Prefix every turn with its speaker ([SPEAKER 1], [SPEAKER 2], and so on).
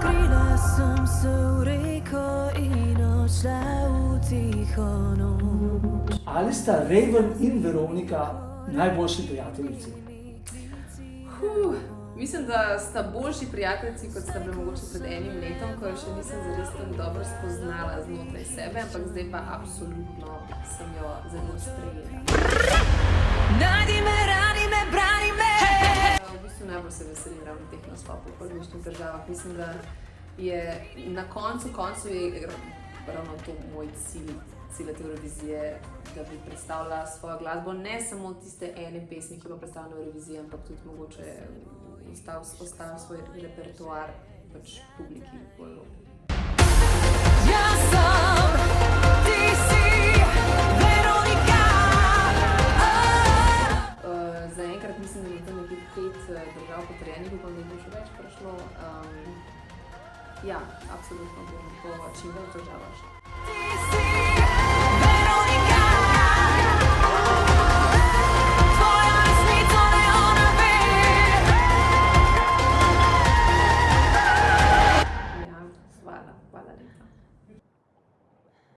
[SPEAKER 1] Skrila sem se v reko in odšla v tiho noč.
[SPEAKER 2] Ali sta Raven in Veronika najboljši prijateljici?
[SPEAKER 3] Mislim, da sta boljši prijateljici, kot sta bili mogoče pred enim letom, ko jo še nisem zares tako dobro spoznala znotraj sebe, ampak zdaj pa absolutno sem jo zelo sprejela.
[SPEAKER 1] Najdi me, rani me, brani me!
[SPEAKER 3] V bistvu najbolj se veselim ravno teh nastopov v različnih državah. Mislim, da je na koncu je ravno to moj cilj cele te Eurovizije, da bi predstavila svojo glasbo, ne samo tiste ene pesmi, ki bo predstavljena v Euroviziji, ampak tudi mogoče ostavim svoj repertoar pač publiki v Evropi.
[SPEAKER 1] Jaz sem, ti si Veronika.
[SPEAKER 3] Zaenkrat mislim, da je to nekaj 5 držav potrjenih, upam, da bo še več prišlo. Ja, absolutno bom po čim več državah.